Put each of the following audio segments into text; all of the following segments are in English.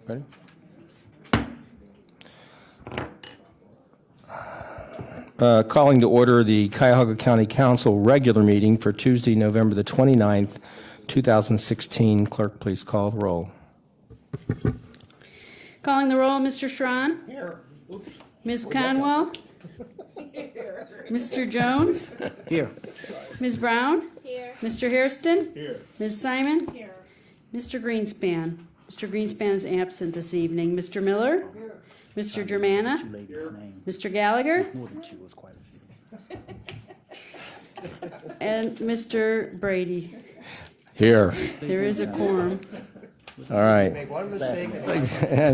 Ready? Calling to order the Cuyahoga County Council regular meeting for Tuesday, November the 29th, 2016. Clerk, please call the roll. Calling the roll, Mr. Strawn. Here. Ms. Conwell. Here. Mr. Jones. Here. Ms. Brown. Here. Mr. Hairston. Here. Ms. Simon. Here. Mr. Greenspan. Mr. Greenspan is absent this evening. Mr. Miller. Here. Mr. Germana. Mr. Gallagher. And Mr. Brady. Here. There is a quorum. All right. Make one mistake.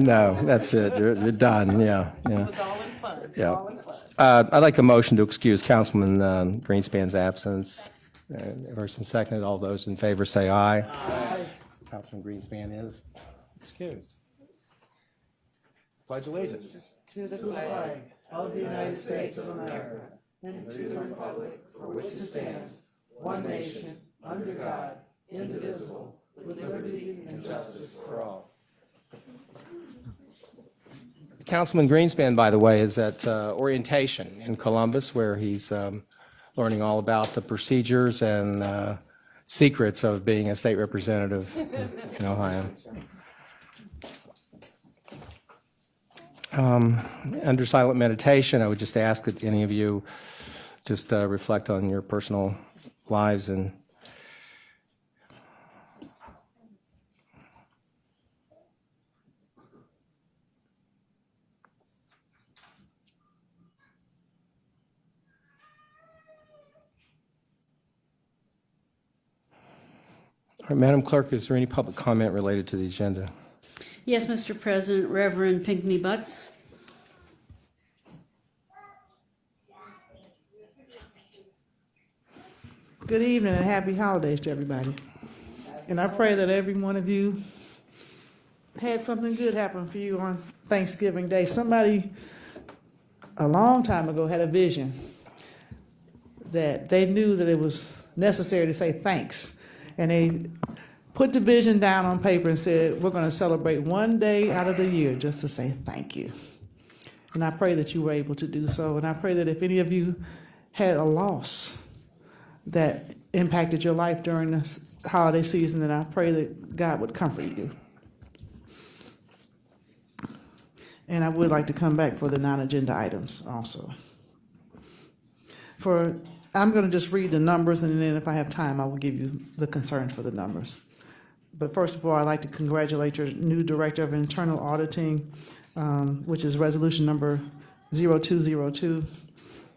No, that's it. You're done. Yeah. It was all in fun. It's Yeah. all in fun. I'd like a motion to excuse Councilman Greenspan's absence. First and second, all those in favor say aye. Aye. Councilman Greenspan is excused. Pledge allegiance. To the flag of the United States of America and to the republic for which it stands, one nation, under God, indivisible, with liberty and justice for all. Councilman Greenspan, by the way, is at orientation in Columbus, where he's learning all about the procedures and secrets of being a state representative in Ohio. Under silent meditation, I would just ask that any of you just reflect on your personal lives and All right, Madam Clerk, is there any public comment related to the agenda? Yes, Mr. President, Reverend Pinckney Butts. Good evening and happy holidays to everybody. And I pray that every one of you had something good happen for you on Thanksgiving Day. Somebody a long time ago had a vision that they knew that it was necessary to say thanks. And they put the vision down on paper and said, we're going to celebrate one day out of the year just to say thank you. And I pray that you were able to do so. And I pray that if any of you had a loss that impacted your life during this holiday season, that I pray that God would comfort you. And I would like to come back for the non-agenda items also. I'm going to just read the numbers, and then if I have time, I will give you the concerns for the numbers. But first of all, I'd like to congratulate your new Director of Internal Auditing, which is resolution number 0202.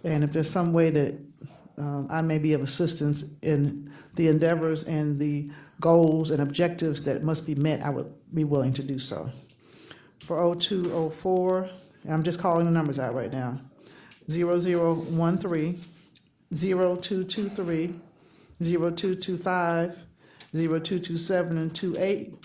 And if there's some way that I may be of assistance in the endeavors and the goals and objectives that must be met, I would be willing to do so. For 0204, and I'm just calling the numbers out right now, 0013, 0223, 0225, 0227 and 28,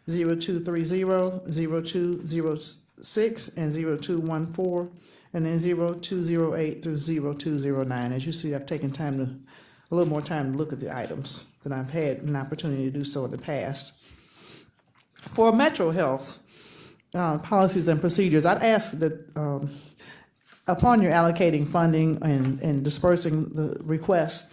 0230, 0206, and 0214, and then 0208 through 0209. As you see, I've taken a little more time to look at the items than I've had an opportunity to do so in the past. For Metro Health policies and procedures, I'd ask that upon your allocating funding and dispersing the requests,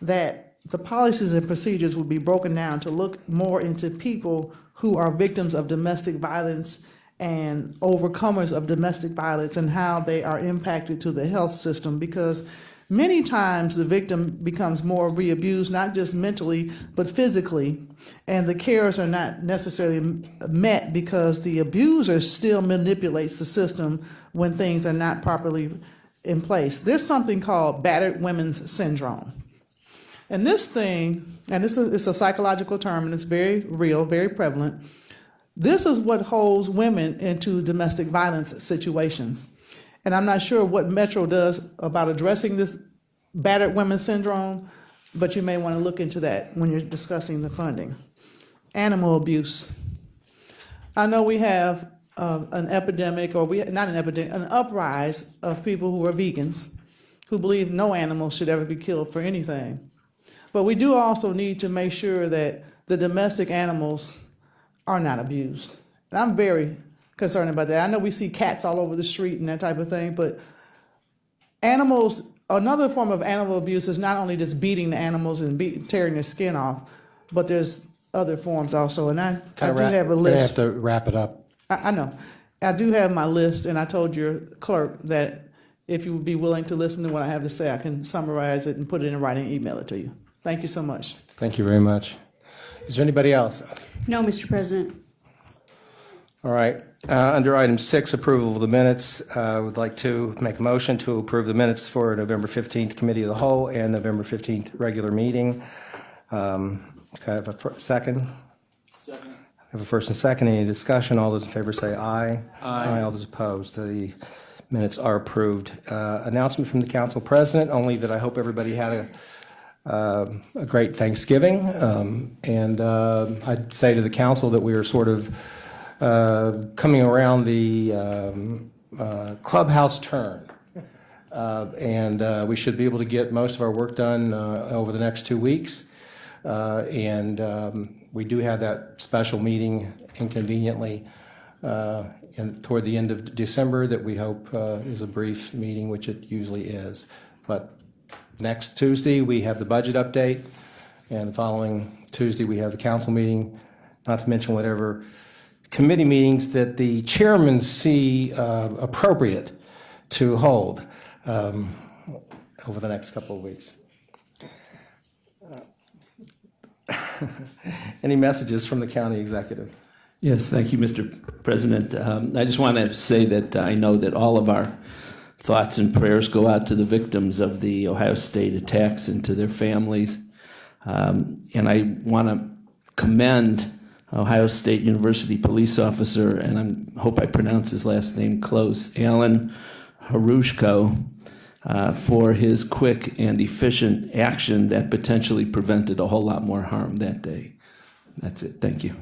that the policies and procedures will be broken down to look more into people who are victims of domestic violence and overcomers of domestic violence and how they are impacted to the health system, because many times the victim becomes more re-abused, not just mentally, but physically, and the cares are not necessarily met because the abuser still manipulates the system when things are not properly in place. There's something called battered women's syndrome. And this thing, and it's a psychological term, and it's very real, very prevalent. This is what holds women into domestic violence situations. And I'm not sure what Metro does about addressing this battered women's syndrome, but you may want to look into that when you're discussing the funding. Animal abuse. I know we have an epidemic, or not an epidemic, an uprise of people who are vegans, who believe no animal should ever be killed for anything. But we do also need to make sure that the domestic animals are not abused I'm very concerned about that. I know we see cats all over the street and that type of thing, but animals, another form of animal abuse is not only just beating the animals and tearing their skin off, but there's other forms also. And I do have a We're gonna list. have to wrap it up. I know. I do have my list, and I told your clerk that if you would be willing to listen to what I have to say, I can summarize it and put it in writing and email it to you. Thank you so much. Thank you very much. Is there anybody else? No, Mr. President. All right. Under item 6, approval of the minutes, I would like to make a motion to approve the minutes for November 15th Committee of the Whole and November 15th regular meeting. Can I have a second? Second. I have a first and second. Any discussion? All those in favor say aye. Aye. All those opposed. The minutes are approved. Announcement from the council president, only that I hope everybody had a great Thanksgiving. And I'd say to the council that we are sort of coming around the clubhouse turn. And we should be able to get most of our work done over the next 2 weeks. And we do have that special meeting inconveniently toward the end of December that we hope is a brief meeting, which it usually is. But next Tuesday, we have the budget update, and the following Tuesday, we have the council meeting, not to mention whatever committee meetings that the chairmen see appropriate to hold over the next couple of weeks. Any messages from the county executive? Yes, thank you, Mr. President. I just want to say that I know that all of our thoughts and prayers go out to the victims of the Ohio State attacks and to their families. And I want to commend Ohio State University police officer, and I hope I pronounce his last name close, Alan Harushko, for his quick and efficient action that potentially prevented a whole lot more harm that day. That's it. Thank you.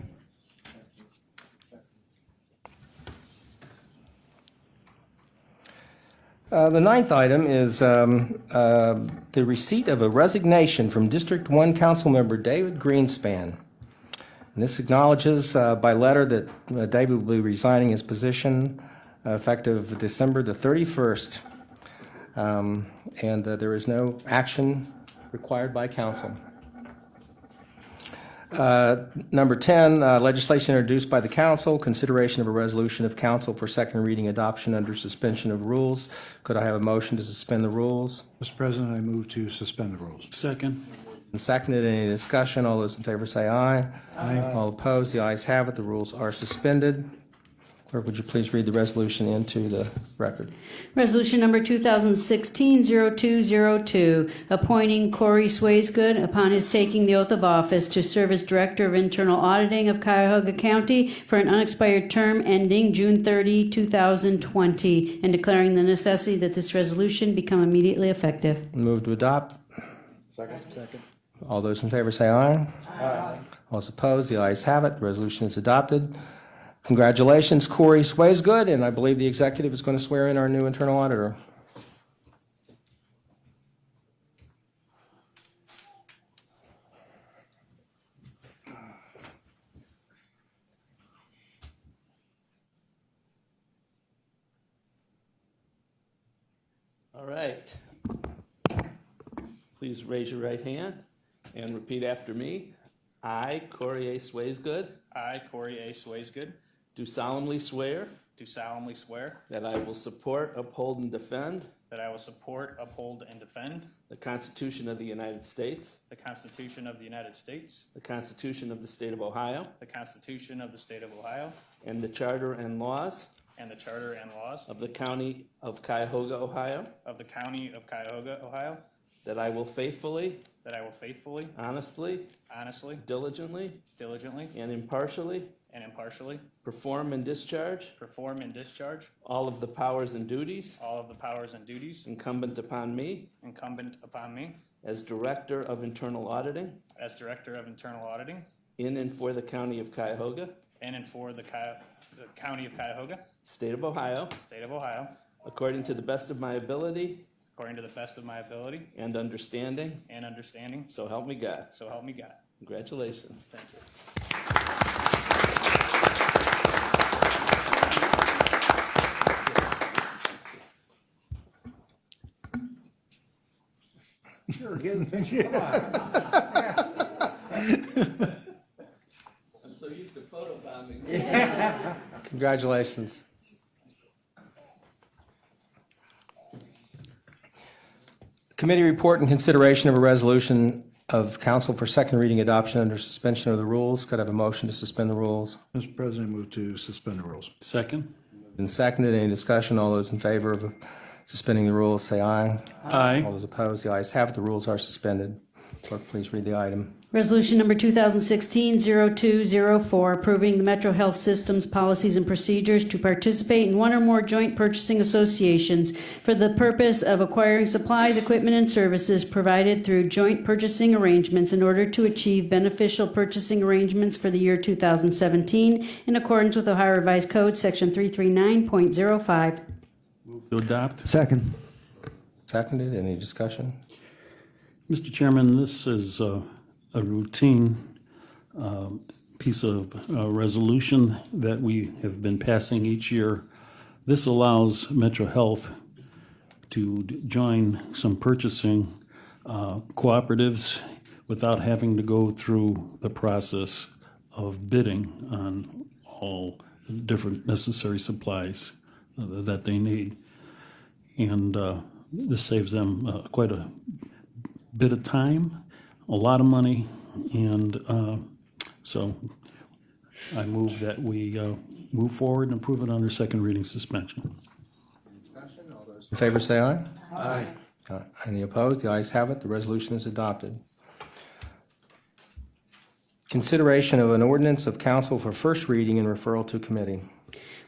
The ninth item is the receipt of a resignation from District 1 Councilmember David Greenspan. And this acknowledges by letter that David will be resigning his position effective December the 31st. And there is no action required by council. Number 10, legislation introduced by the council, consideration of a resolution of council for second reading adoption under suspension of rules. Could I have a motion to suspend the rules? Mr. President, I move to suspend the rules. Second. And seconded. Any discussion? All those in favor say aye. Aye. All opposed? The ayes have it. The rules are suspended. Clerk, would you please read the resolution into the record? Resolution number 2016-0202, appointing Corey Swaysgood upon his taking the oath of office to serve as Director of Internal Auditing of Cuyahoga County for an unexpired term ending June 30, 2020, and declaring the necessity that this resolution become immediately effective. Move to adopt. Second. All those in favor say aye. Aye. All those opposed? The ayes have it. The resolution is adopted. Congratulations, Corey Swaysgood, and I believe the executive is going to swear in our new internal auditor. All right. Please raise your right hand and repeat after me. I, Corey A. Swaysgood, I, Corey A. Swaysgood, do solemnly swear do solemnly swear that I will support, uphold, and defend that I will support, uphold, and defend the Constitution of the United States, the Constitution of the United States, the Constitution of the State of Ohio, the Constitution of the State of Ohio, and the Charter and laws and the Charter and laws of the County of Cuyahoga, Ohio, of the County of Cuyahoga, Ohio, that I will faithfully, honestly, diligently, and impartially perform and discharge all of the powers and duties incumbent upon me as Director of Internal Auditing as Director of Internal Auditing in and for the County of Cuyahoga, in and for the County of Cuyahoga, State of Ohio, State of Ohio, according to the best of my ability according to the best of my ability and understanding, and understanding, so help me God. so help me God. Congratulations. Thank you. get the picture. Come on. I'm so used to photobombing. Congratulations. Committee report and consideration of a resolution of council for second reading adoption under suspension of the rules. Could I have a motion to suspend the rules? Mr. President, I move to suspend the rules. Second. Been seconded. Any discussion? All those in favor of suspending the rules, say aye. Aye. All those opposed, the ayes have it. The rules are suspended. Clerk, please read the item. Resolution number 2016-0204, approving the Metro Health Systems policies and procedures to participate in one or more joint purchasing associations for the purpose of acquiring supplies, equipment, and services provided through joint purchasing arrangements in order to achieve beneficial purchasing arrangements for the year 2017 in accordance with Ohio Revised Code, Section 339.05. Move to adopt. Second. Seconded. Any discussion? Mr. Chairman, this is a routine piece of resolution that we have been passing each year. This allows Metro Health to join some purchasing cooperatives without having to go through the process of bidding on all different necessary supplies that they need. And this saves them quite a bit of time, a lot of money, and so I move that we move forward and approve it under second reading suspension. In favor, say aye. Aye. Any opposed? The ayes have it. The resolution is adopted. Consideration of an ordinance of council for first reading and referral to committee.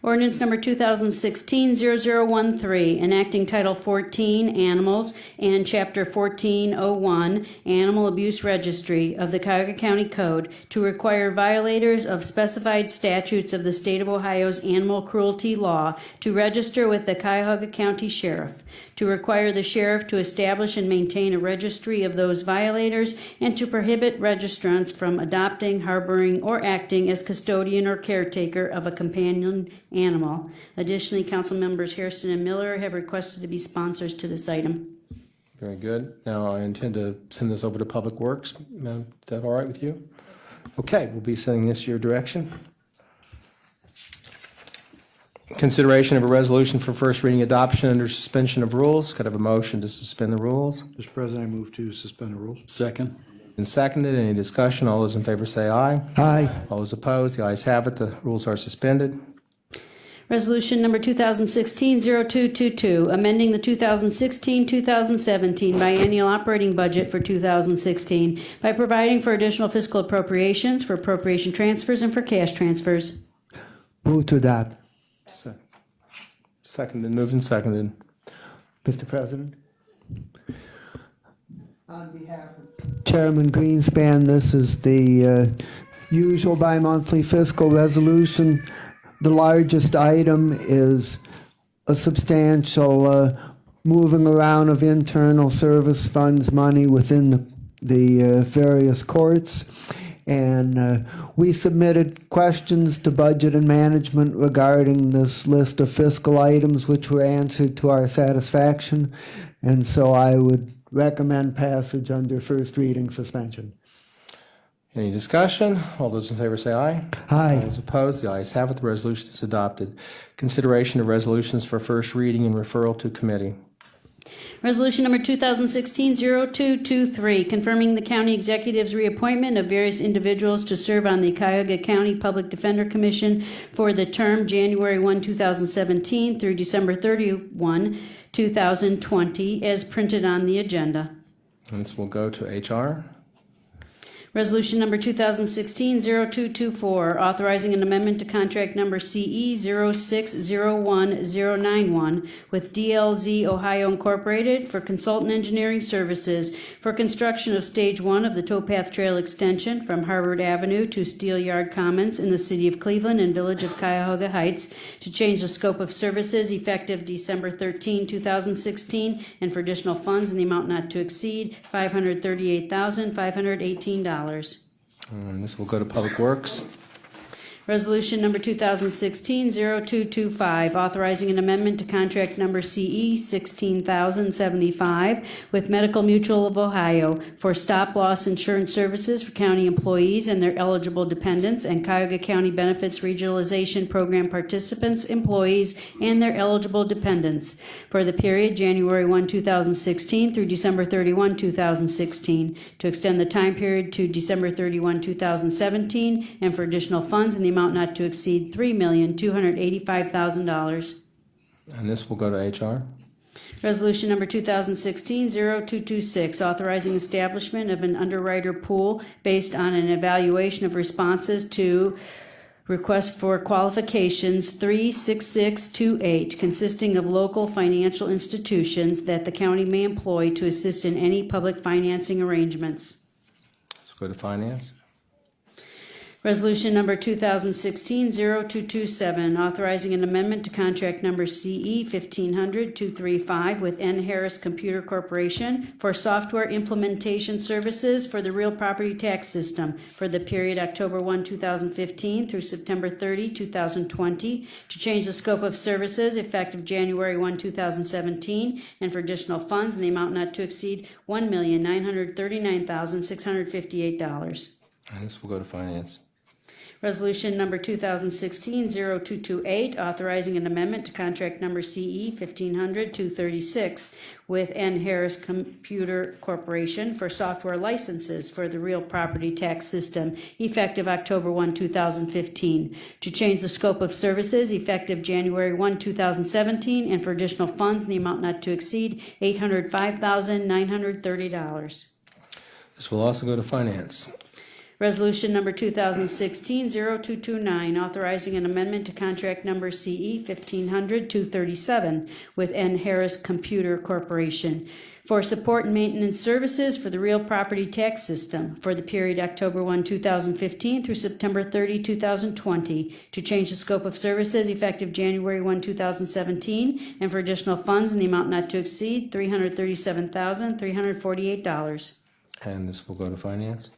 Ordinance number 2016-0013, enacting Title 14, Animals, and Chapter 1401, Animal Abuse Registry of the Cuyahoga County Code to require violators of specified statutes of the State of Ohio's animal cruelty law to register with the Cuyahoga County Sheriff, to require the sheriff to establish and maintain a registry of those violators, and to prohibit registrants from adopting, harboring, or acting as custodian or caretaker of a companion animal. Additionally, council members Hairston and Miller have requested to be sponsors to this item. Very good. Now, I intend to send this over to Public Works. Is that all right with you? Okay, we'll be sending this your direction. Consideration of a resolution for first reading adoption under suspension of rules. Could I have a motion to suspend the rules? Mr. President, I move to suspend the rules. Second. Been seconded. Any discussion? All those in favor say aye. Aye. All those opposed, the ayes have it. The rules are suspended. Resolution number 2016-0222, amending the 2016-2017 biennial operating budget for 2016 by providing for additional fiscal appropriations, for appropriation transfers, and for cash transfers. Move to adopt. Seconded, moved and seconded. Mr. President. On behalf of Chairman Greenspan, this is the usual bi-monthly fiscal resolution. The largest item is a substantial moving around of internal service funds money within the various courts. And we submitted questions to Budget and Management regarding this list of fiscal items, which were answered to our satisfaction. And so I would recommend passage under first reading suspension. Any discussion? All those in favor say aye. Aye. All those opposed, the ayes have it. The resolution is adopted. Consideration of resolutions for first reading and referral to committee. Resolution number 2016-0223, confirming the county executive's reappointment of various individuals to serve on the Cuyahoga County Public Defender Commission for the term January 1, 2017 through December 31, 2020, as printed on the agenda. And this will go to HR. Resolution number 2016-0224, authorizing an amendment to contract number CE 0601091 with DLZ Ohio Incorporated for consultant engineering services for construction of Stage 1 of the Towpath Trail extension from Harvard Avenue to Steel Yard Commons in the city of Cleveland and village of Cuyahoga Heights, to change the scope of services effective December 13, 2016, and for additional funds in the amount not to exceed $538,518. And this will go to Public Works. Resolution number 2016-0225, authorizing an amendment to contract number CE 16075 with Medical Mutual of Ohio for stop-loss insurance services for county employees and their eligible dependents and Cuyahoga County Benefits Regionalization Program participants, employees, and their eligible dependents for the period January 1, 2016 through December 31, 2016, to extend the time period to December 31, 2017, and for additional funds in the amount not to exceed $3,285,000. And this will go to HR. Resolution number 2016-0226, authorizing establishment of an underwriter pool based on an evaluation of responses to request for qualifications 36628, consisting of local financial institutions that the county may employ to assist in any public financing arrangements. Let's go to Finance. Resolution number 2016-0227, authorizing an amendment to contract number CE 1500-235 with N. Harris Computer Corporation for software implementation services for the real property tax system for the period October 1, 2015 through September 30, 2020, to change the scope of services effective January 1, 2017, and for additional funds in the amount not to exceed $1,939,658. And this will go to Finance. Resolution number 2016-0228, authorizing an amendment to contract number CE 1500-236 with N. Harris Computer Corporation for software licenses for the real property tax system effective October 1, 2015, to change the scope of services effective January 1, 2017, and for additional funds in the amount not to exceed $805,930. This will also go to Finance. Resolution number 2016-0229, authorizing an amendment to contract number CE 1500-237 with N. Harris Computer Corporation for support and maintenance services for the real property tax system for the period October 1, 2015 through September 30, 2020, to change the scope of services effective January 1, 2017, and for additional funds in the amount not to exceed $337,348. And this will go to Finance.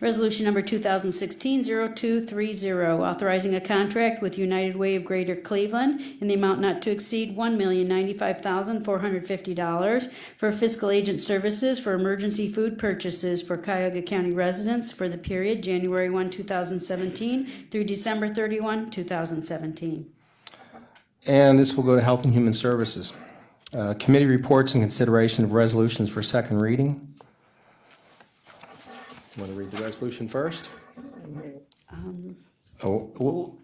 Resolution number 2016-0230, authorizing a contract with United Way of Greater Cleveland in the amount not to exceed $1,095,450 for fiscal agent services for emergency food purchases for Cuyahoga County residents for the period January 1, 2017 through December 31, 2017. And this will go to Health and Human Services. Committee reports and consideration of resolutions for second reading. Want to read the resolution first?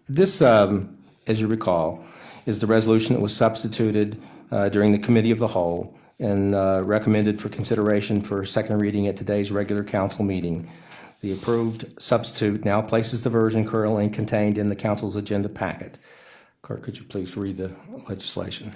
This, as you recall, is the resolution that was substituted during the Committee of the Whole and recommended for consideration for second reading at today's regular council meeting. The approved substitute now places the version currently contained in the council's agenda packet. Clerk, could you please read the legislation?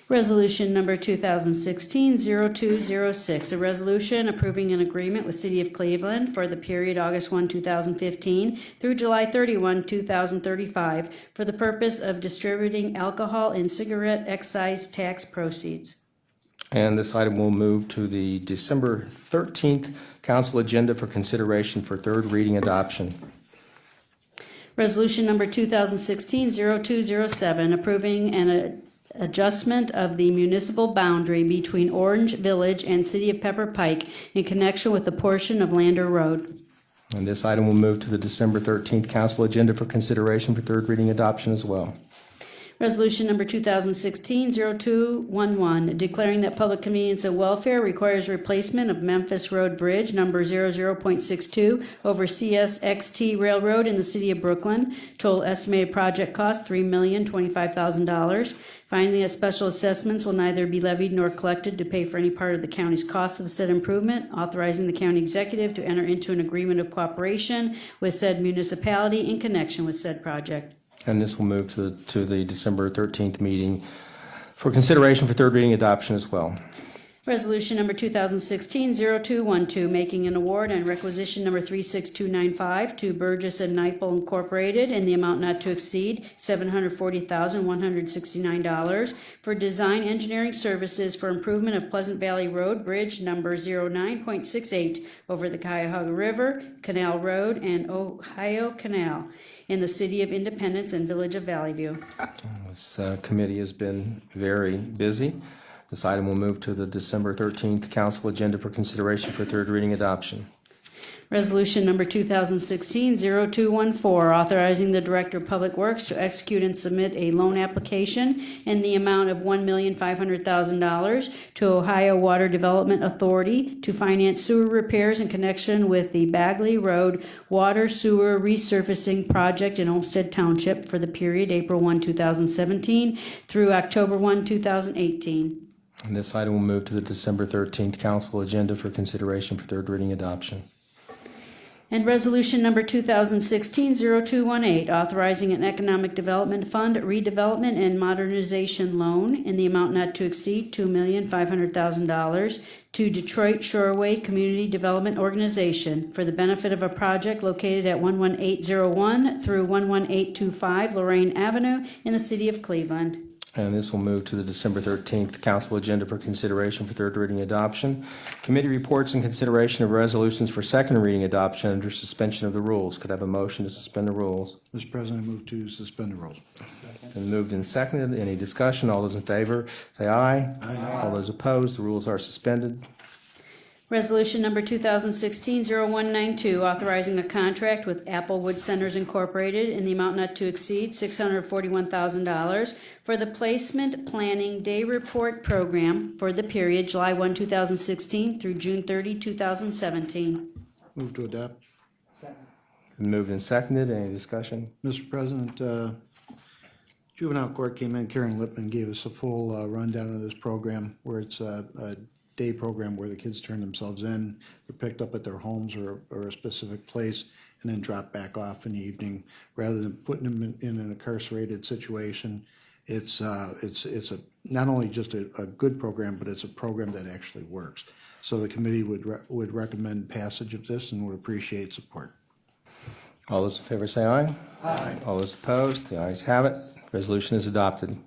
Resolution number 2016-0206, a resolution approving an agreement with City of Cleveland for the period August 1, 2015 through July 31, 2035 for the purpose of distributing alcohol and cigarette excise tax proceeds. And this item will move to the December 13th council agenda for consideration for third reading adoption. Resolution number 2016-0207, approving an adjustment of the municipal boundary between Orange Village and City of Pepper Pike in connection with a portion of Lander Road. And this item will move to the December 13th council agenda for consideration for third reading adoption as well. Resolution number 2016-0211, declaring that public convenience and welfare requires replacement of Memphis Road Bridge number 00.62 over CSXT Railroad in the city of Brooklyn. Total estimated project cost $3,025,000. Finding that special assessments will neither be levied nor collected to pay for any part of the county's costs of said improvement, authorizing the county executive to enter into an agreement of cooperation with said municipality in connection with said project. And this will move to the December 13th meeting for consideration for third reading adoption as well. Resolution number 2016-0212, making an award and requisition number 36295 to Burgess and Nyepel Incorporated in the amount not to exceed $740,169 for design engineering services for improvement of Pleasant Valley Road Bridge number 09.68 over the Cuyahoga River, Canal Road, and Ohio Canal in the City of Independence and Village of Valley View. This committee has been very busy. This item will move to the December 13th council agenda for consideration for third reading adoption. Resolution number 2016-0214, authorizing the Director of Public Works to execute and submit a loan application in the amount of $1,500,000 to Ohio Water Development Authority to finance sewer repairs in connection with the Bagley Road Water Sewer Resurfacing Project in Olmsted Township for the period April 1, 2017 through October 1, 2018. And this item will move to the December 13th council agenda for consideration for third reading adoption. And resolution number 2016-0218, authorizing an economic development fund redevelopment and modernization loan in the amount not to exceed $2,500,000 to Detroit Shoreway Community Development Organization for the benefit of a project located at 11801 through 11825 Lorraine Avenue in the city of Cleveland. And this will move to the December 13th council agenda for consideration for third reading adoption. Committee reports and consideration of resolutions for second reading adoption under suspension of the rules. Could I have a motion to suspend the rules? Mr. President, I move to suspend the rules. Been moved and seconded. Any discussion? All those in favor, say aye. Aye. All those opposed, the rules are suspended. Resolution number 2016-0192, authorizing a contract with Applewood Centers Incorporated in the amount not to exceed $641,000 for the Placement Planning Day Report Program for the period July 1, 2016 through June 30, 2017. Move to adopt. Been moved and seconded. Any discussion? Mr. President, juvenile court came in, Karen Lippman gave us a full rundown of this program, where it's a day program where the kids turn themselves in, they're picked up at their homes or a specific place, and then dropped back off in the evening, rather than putting them in an incarcerated situation. It's not only just a good program, but it's a program that actually works. So the committee would recommend passage of this and would appreciate support. All those in favor say aye. Aye. All those opposed, the ayes have it. Resolution is adopted.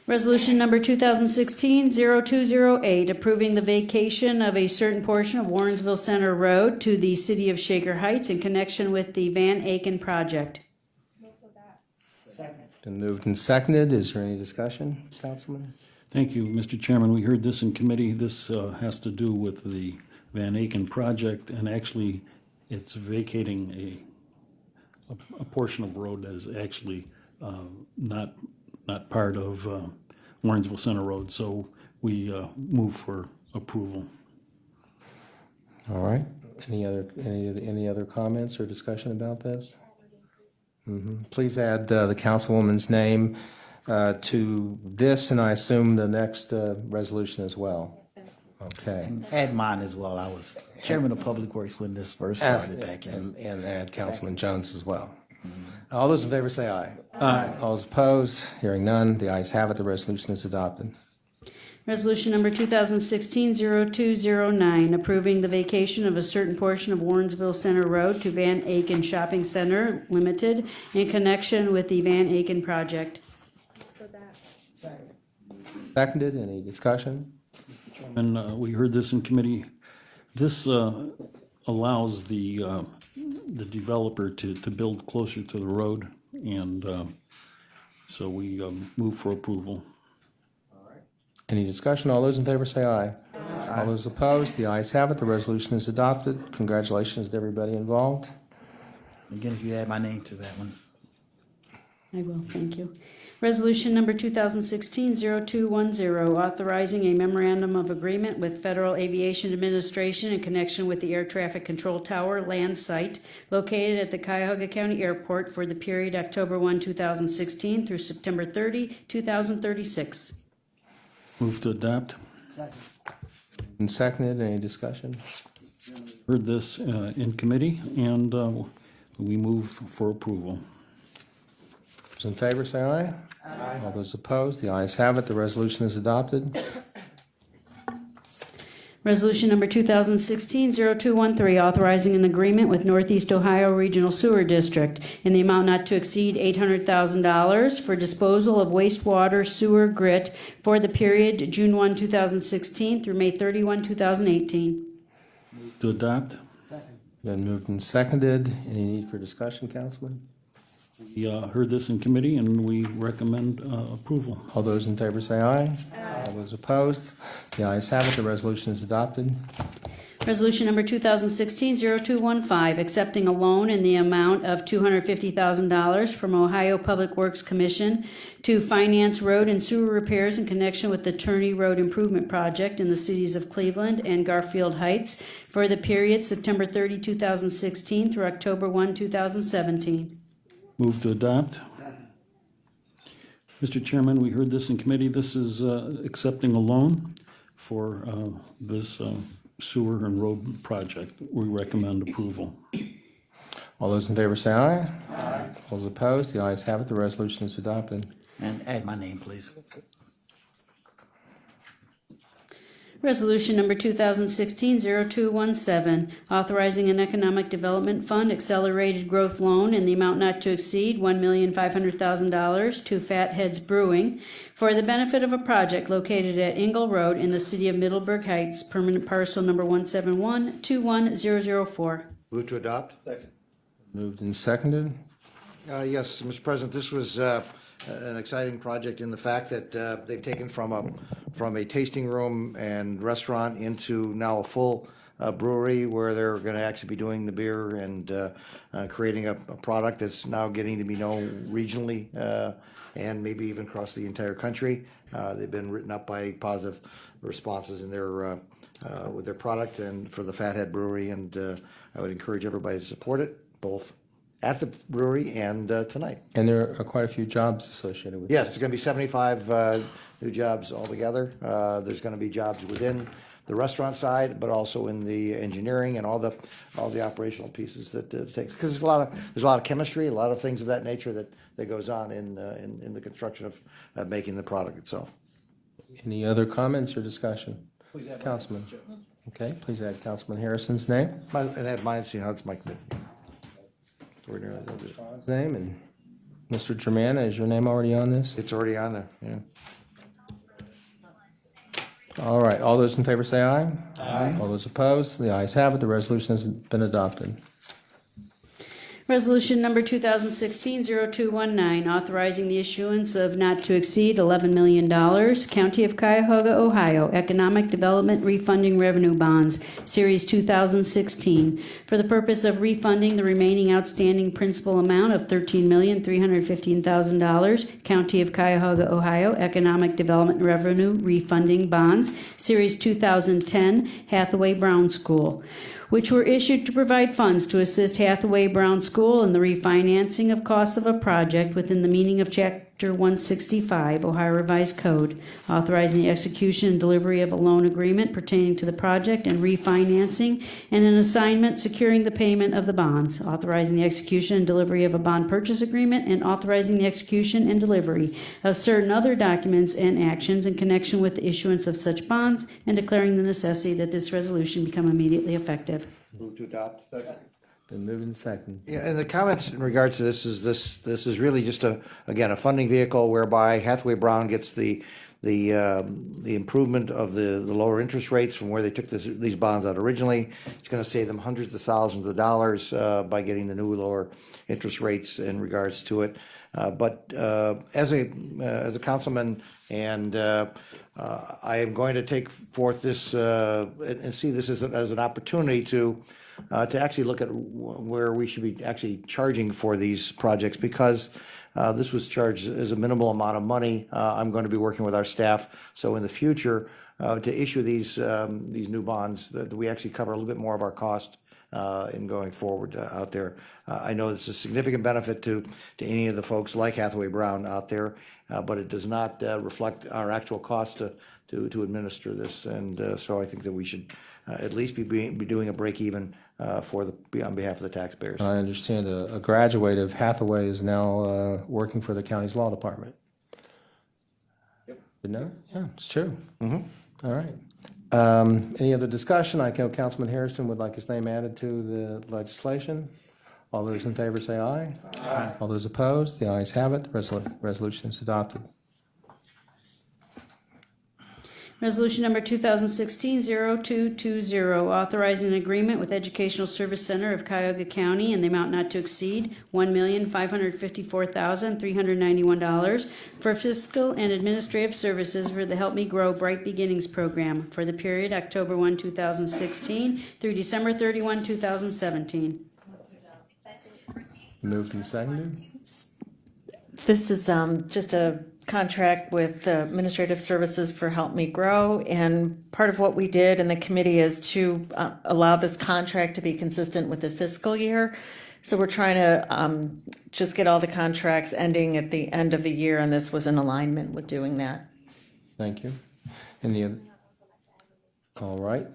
Resolution number 2016-0208, approving the vacation of a certain portion of Warrensville Center Road to the city of Shaker Heights in connection with the Van Aken project. Been moved and seconded. Is there any discussion, Councilman? Thank you, Mr. Chairman. We heard this in committee. This has to do with the Van Aken project, and actually it's vacating a portion of road that is actually not part of Warrensville Center Road, so we move for approval. All right. Any other comments or discussion about this? Please add the councilwoman's name to this, and I assume the next resolution as well. Okay. Add mine as well. I was chairman of Public Works when this first started back in. And add Councilman Jones as well. All those in favor say aye. Aye. All those opposed, hearing none, the ayes have it. The resolution is adopted. Resolution number 2016-0209, approving the vacation of a certain portion of Warrensville Center Road to Van Aken Shopping Center Limited in connection with the Van Aken project. Seconded. Any discussion? And we heard this in committee. This allows the developer to build closer to the road, and so we move for approval. Any discussion? All those in favor say aye. All those opposed, the ayes have it. The resolution is adopted. Congratulations to everybody involved. Again, if you add my name to that one. I will, thank you. Resolution number 2016-0210, authorizing a memorandum of agreement with Federal Aviation Administration in connection with the Air Traffic Control Tower land site located at the Cuyahoga County Airport for the period October 1, 2016 through September 30, 2036. Move to adopt. And seconded. Any discussion? Heard this in committee, and we move for approval. Those in favor say aye. Aye. All those opposed, the ayes have it. The resolution is adopted. Resolution number 2016-0213, authorizing an agreement with Northeast Ohio Regional Sewer District in the amount not to exceed $800,000 for disposal of wastewater sewer grit for the period June 1, 2016 through May 31, 2018. To adopt. Been moved and seconded. Any need for discussion, Councilman? We heard this in committee and we recommend approval. All those in favor say aye. All those opposed? The ayes have it. The resolution is adopted. Resolution number 2016-0215, accepting a loan in the amount of $250,000 from Ohio Public Works Commission to finance road and sewer repairs in connection with the Turney Road Improvement Project in the cities of Cleveland and Garfield Heights for the period September 30, 2016 through October 1, 2017. Move to adopt. Mr. Chairman, we heard this in committee. This is accepting a loan for this sewer and road project. We recommend approval. All those in favor say aye. Aye. All those opposed? The ayes have it. The resolution is adopted. And add my name, please. Resolution number 2016-0217, authorizing an economic development fund accelerated growth loan in the amount not to exceed $1,500,000 to Fatheads Brewing for the benefit of a project located at Ingle Road in the city of Middleburg Heights, permanent parcel number 171-21004. Move to adopt? Moved and seconded. Yes, Mr. President, this was an exciting project in the fact that they've taken from a tasting room and restaurant into now a full brewery where they're going to actually be doing the beer and creating a product that's now getting to be known regionally and maybe even across the entire country. They've been written up by positive responses in their with their product and for the Fathead Brewery, and I would encourage everybody to support it, both at the brewery and tonight. And there are quite a few jobs associated with it. Yes, there's going to be 75 new jobs altogether. There's going to be jobs within the restaurant side, but also in the engineering and all the operational pieces that it takes. Because there's a lot of chemistry, a lot of things of that nature that goes on in the construction of making the product itself. Any other comments or discussion? Councilman. Okay, please add Councilman Harrison's name. And add mine, see how it's my committee. His name, and Mr. Germana, is your name already on this? It's already on there, yeah. All right, all those in favor say aye. Aye. All those opposed? The ayes have it. The resolution has been adopted. Resolution number 2016-0219, authorizing the issuance of not to exceed $11 million, County of Cuyahoga, Ohio, Economic Development Refunding Revenue Bonds, Series 2016, for the purpose of refunding the remaining outstanding principal amount of $13,315,000, County of Cuyahoga, Ohio, Economic Development Revenue Refunding Bonds, Series 2010, Hathaway Brown School, which were issued to provide funds to assist Hathaway Brown School in the refinancing of costs of a project within the meaning of Chapter 165, Ohio Revised Code, authorizing the execution and delivery of a loan agreement pertaining to the project and refinancing, and an assignment securing the payment of the bonds, authorizing the execution and delivery of a bond purchase agreement, and authorizing the execution and delivery of certain other documents and actions in connection with the issuance of such bonds, and declaring the necessity that this resolution become immediately effective. Move to adopt. Second. Been moved and seconded. Yeah, and the comments in regards to this is really just a funding vehicle whereby Hathaway Brown gets the improvement of the lower interest rates from where they took these bonds out originally. It's going to save them hundreds of thousands of dollars by getting the new lower interest rates in regards to it. But as a councilman, and I am going to take forth this and see this as an opportunity to actually look at where we should be actually charging for these projects, because this was charged as a minimal amount of money. I'm going to be working with our staff, so in the future, to issue these new bonds, that we actually cover a little bit more of our cost in going forward out there. I know it's a significant benefit to any of the folks like Hathaway Brown out there, but it does not reflect our actual cost to administer this, and so I think that we should at least be doing a break even on behalf of the taxpayers. I understand a graduate of Hathaway is now working for the county's law department. Yep. Didn't know? Yeah, it's true. Mm-hmm. All right. Any other discussion? I know Councilman Harrison would like his name added to the legislation. All those in favor say aye. Aye. All those opposed, the ayes have it. The resolution is adopted. Resolution number 2016-0220, authorizing an agreement with Educational Service Center of Cuyahoga County in the amount not to exceed $1,554,391 for fiscal and administrative services for the Help Me Grow Bright Beginnings program for the period October 1, 2016 through December 31, 2017. Moved and seconded. This is just a contract with Administrative Services for Help Me Grow, and part of what we did in the committee is to allow this contract to be consistent with the fiscal year. So we're trying to just get all the contracts ending at the end of the year, and this was in alignment with doing that. Thank you. Any other? All right.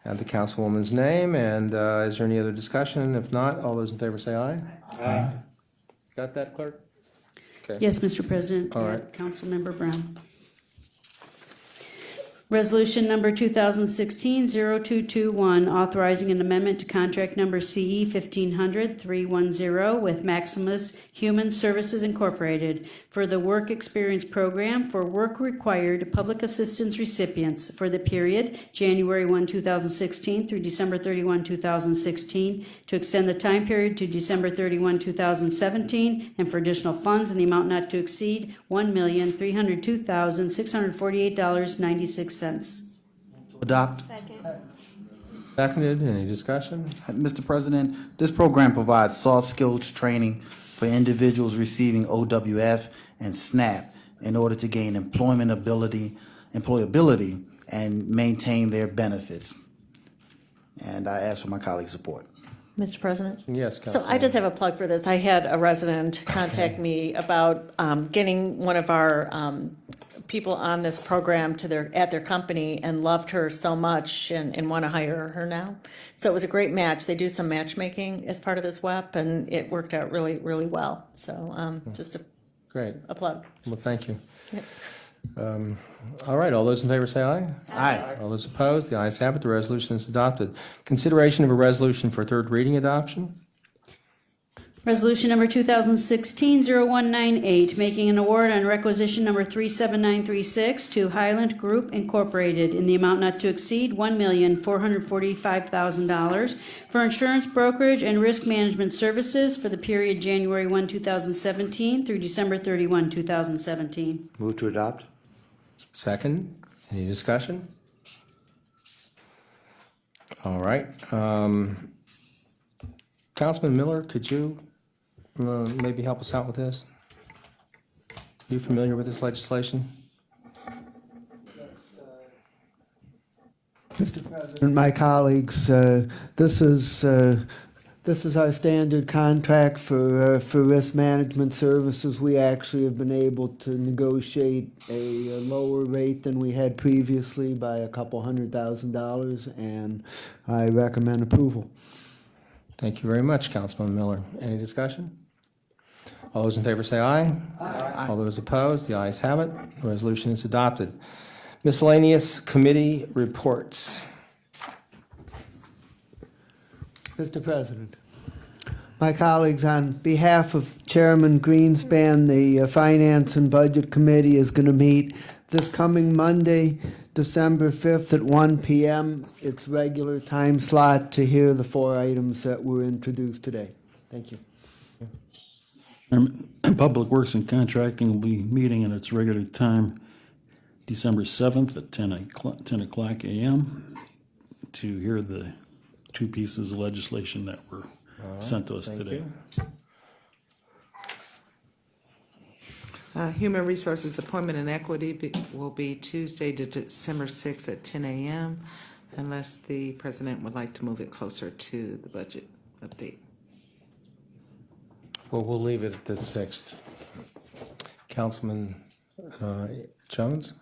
Add the councilwoman's name, and is there any other discussion? If not, all those in favor say aye. Aye. Got that, clerk? Okay. Yes, Mr. President. All right. Councilmember Brown. Resolution number 2016-0221, authorizing an amendment to contract number CE 1500-310 with Maximus Human Services Incorporated for the Work Experience Program for work required public assistance recipients for the period January 1, 2016 through December 31, 2016, to extend the time period to December 31, 2017, and for additional funds in the amount not to exceed $1,302,648.96. Adopt. Seconded. Any discussion? Mr. President, this program provides soft skills training for individuals receiving OWF and SNAP in order to gain employability, and maintain their benefits. And I ask for my colleagues' support. Mr. President? Yes, So I Councilwoman. just have a plug for this. I had a resident contact me about getting one of our people on this program at their company and loved her so much and want to hire her now. So it was a great match. They do some matchmaking as part of this WEP, and it worked out really, really well. So just Great. a plug. Well, thank you. Yep. All right, all those in favor say aye. Aye. All those opposed, the ayes have it. The resolution is adopted. Consideration of a resolution for third reading adoption. Resolution number 2016-0198, making an award on requisition number 37936 to Highland Group Incorporated in the amount not to exceed $1,445,000 for insurance brokerage and risk management services for the period January 1, 2017 through December 31, 2017. Move to adopt? Second. Any discussion? All right. Councilman Miller, could you maybe help us out with this? Are you familiar with this legislation? Mr. President, my colleagues, this is our standard contract for risk management services. We actually have been able to negotiate a lower rate than we had previously by a couple $100,000, and I recommend approval. Thank you very much, Councilman Miller. Any discussion? All those in favor say aye. Aye. All those opposed, the ayes have it. The resolution is adopted. Miscellaneous committee reports. Mr. President, my colleagues, on behalf of Chairman Greenspan, the Finance and Budget Committee is going to meet this coming Monday, December 5th at 1 p.m. Its regular time slot to hear the 4 items that were introduced today. Thank you. Public Works and Contracting will be meeting in its regular time December 7th at 10 o'clock a.m. to hear the 2 pieces of legislation that were sent to us today. Human Resources Appointment and Equity will be Tuesday, December 6th at 10 a.m. unless the president would like to move it closer to the budget update. Well, we'll leave it at the 6th. Councilman Jones?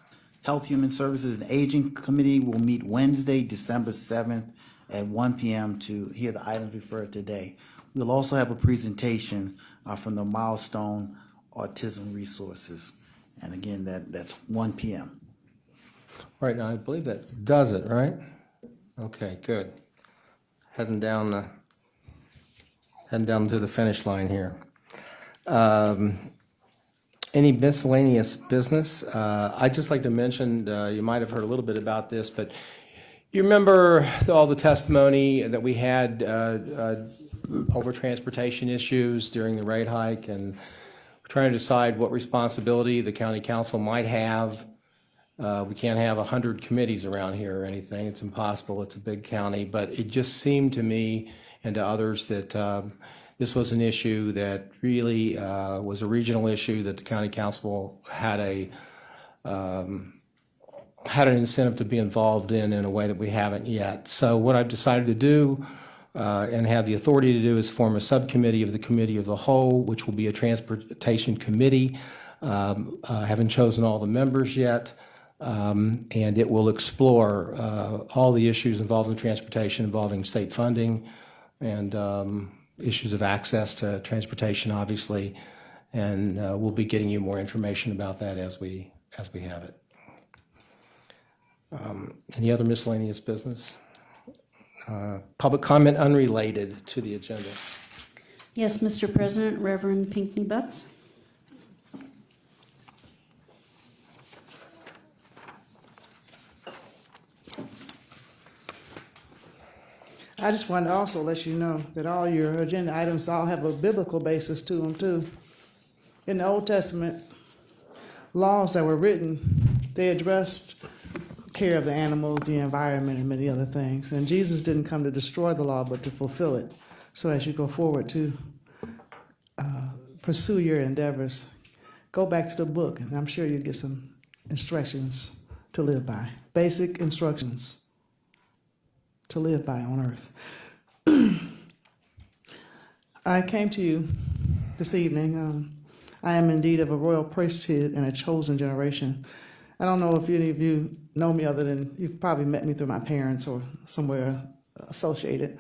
Health, Human Services, and Aging Committee will meet Wednesday, December 7th at 1 p.m. to hear the items referred today. We'll also have a presentation from the Milestone Autism Resources. And again, that's 1 p.m. All right, now I believe that does it, right? Okay, good. Heading down to the finish line here. Any miscellaneous business? I'd just like to mention, you might have heard a little bit about this, but you remember all the testimony that we had over transportation issues during the rate hike, and trying to decide what responsibility the county council might have. We can't have 100 committees around here or anything. It's impossible. It's a big county. But it just seemed to me and to others that this was an issue that really was a regional issue that the county council had an incentive to be involved in a way that we haven't yet. So what I've decided to do and have the authority to do is form a subcommittee of the Committee of the Whole, which will be a transportation committee. I haven't chosen all the members yet. And it will explore all the issues involved in transportation, involving state funding and issues of access to transportation, obviously. And we'll be getting you more information about that as we have it. Any other miscellaneous business? Public comment unrelated to the agenda. Yes, Mr. President, Reverend Pinckney Butts. I just wanted to also let you know that all your agenda items all have a biblical basis to them too. In the Old Testament, laws that were written, they addressed care of the animals, the environment, and many other things. And Jesus didn't come to destroy the law, but to fulfill it. So as you go forward to pursue your endeavors, go back to the book, and I'm sure you'll get some instructions to live by. Basic instructions to live by on earth. I came to you this evening. I am indeed of a royal priesthood and a chosen generation. I don't know if any of you know me other than you've probably met me through my parents or somewhere associated.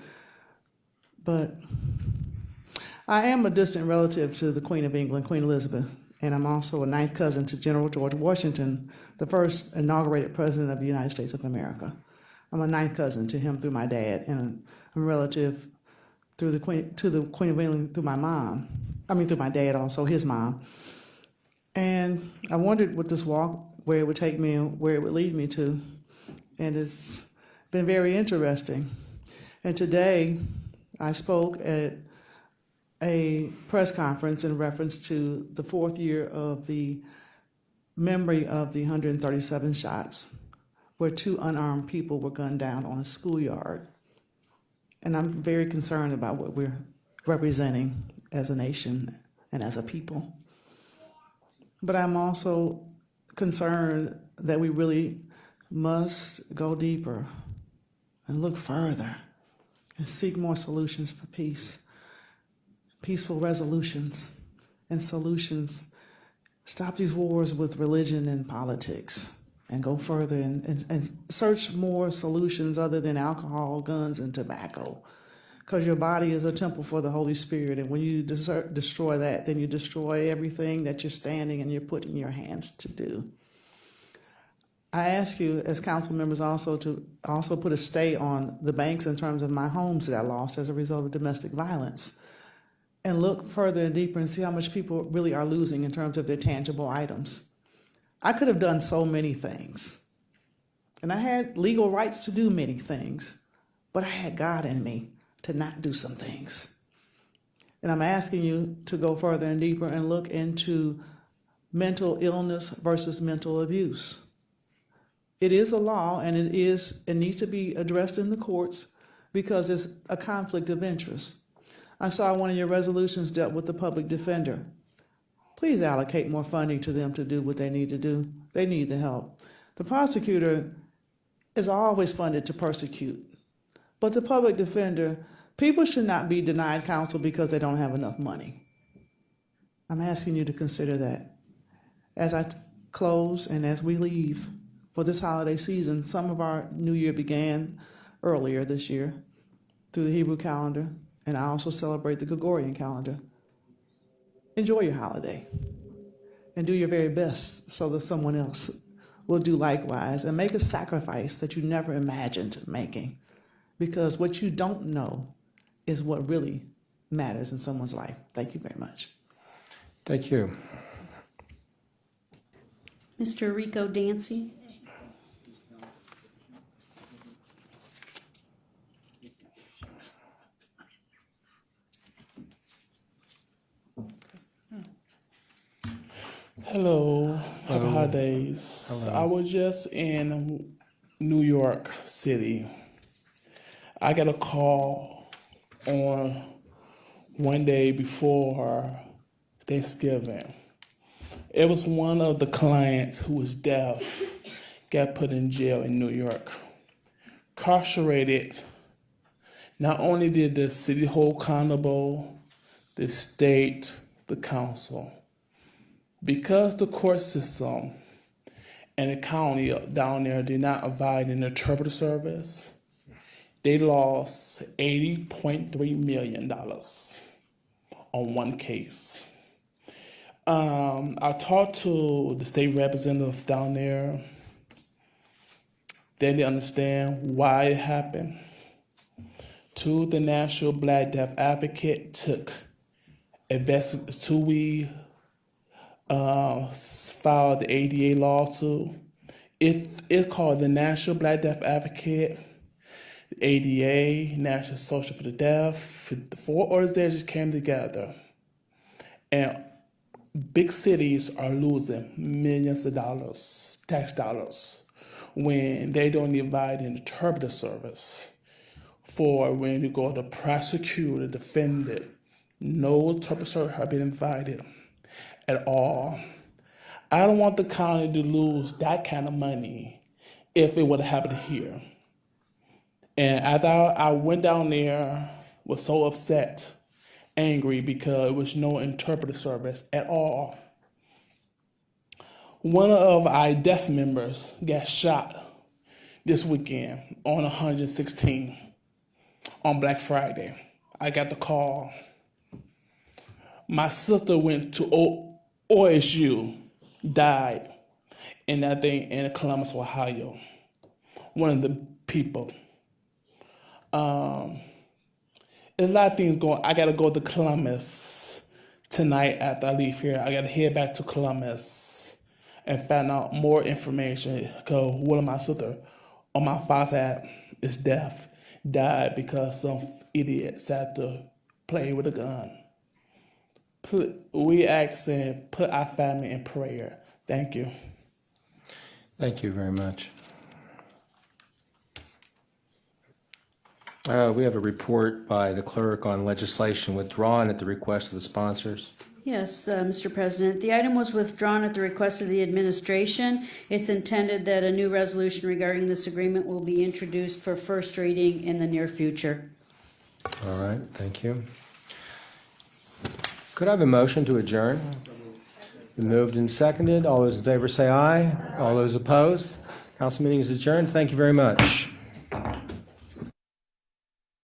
But I am a distant relative to the Queen of England, Queen Elizabeth, and I'm also a ninth cousin to General George Washington, the first inaugurated president of the United States of America. I'm a ninth cousin to him through my dad, and I'm a relative through the Queen of England through my mom. Through my dad also, his mom. And I wondered what this walk, where it would take me and where it would lead me to. And it's been very interesting. And today I spoke at a press conference in reference to the 4th year of the memory of the 137 shots where 2 unarmed people were gunned down on a schoolyard. And I'm very concerned about what we're representing as a nation and as a people. But I'm also concerned that we really must go deeper and look further and seek more solutions for peace, peaceful resolutions and solutions. Stop these wars with religion and politics and go further and search more solutions other than alcohol, guns, and tobacco. Because your body is a temple for the Holy Spirit, and when you destroy that, then you destroy everything that you're standing and you're putting your hands to do. I ask you as council members also to also put a stay on the banks in terms of my homes that I lost as a result of domestic violence, and look further and deeper and see how much people really are losing in terms of their tangible items. I could have done so many things, and I had legal rights to do many things, but I had God in me to not do some things. And I'm asking you to go further and deeper and look into mental illness versus mental abuse. It is a law, and it needs to be addressed in the courts because there's a conflict of interest. I saw one of your resolutions dealt with the public defender. Please allocate more funding to them to do what they need to do. They need the help. The prosecutor is always funded to persecute, but the public defender, people should not be denied counsel because they don't have enough money. I'm asking you to consider that. As I close and as we leave for this holiday season, some of our new year began earlier this year through the Hebrew calendar, and I also celebrate the Gregorian calendar. Enjoy your holiday and do your very best so that someone else will do likewise and make a sacrifice that you never imagined making. Because what you don't know is what really matters in someone's life. Thank you very much. Thank you. Mr. Rico Dancy? Hello, happy holidays. I was just in New York City. I got a call on one day before Thanksgiving. It was one of the clients who was deaf, got put in jail in New York. Incarcerated, not only did the city hold accountable, the state, the council. Because the court system and the county down there did not provide an interpreter service, they lost $80.3 million on one case. I talked to the state representative down there. They didn't understand why it happened. The National Black Deaf Advocate took filed the ADA lawsuit. It called the National Black Deaf Advocate, ADA, National Social for the Deaf. The four organizations came together, and big cities are losing millions of dollars, tax dollars, when they don't provide an interpreter service for when you go to prosecute or defend it. No interpreter service have been invited at all. I don't want the county to lose that kind of money if it would have happened here. And as I went down there, was so upset, angry because there was no interpreter service at all. One of our deaf members got shot this weekend on 116 on Black Friday. I got the call. My sister went to OSU, died in that thing in Columbus, Ohio. One of the people. There's a lot of things going. I gotta go to Columbus tonight after I leave here. I gotta head back to Columbus and find out more information. Because one of my sisters on my father's side is deaf, died because some idiot sat to play with a gun. We ask and put our family in prayer. Thank you. Thank you very much. We have a report by the clerk on legislation withdrawn at the request of the sponsors. Yes, Mr. President. The item was withdrawn at the request of the administration. It's intended that a new resolution regarding this agreement will be introduced for first reading in the near future. All right, thank you. Could I have a motion to adjourn? Been moved and seconded. All those in favor say aye. All those opposed? Council meeting is adjourned. Thank you very much.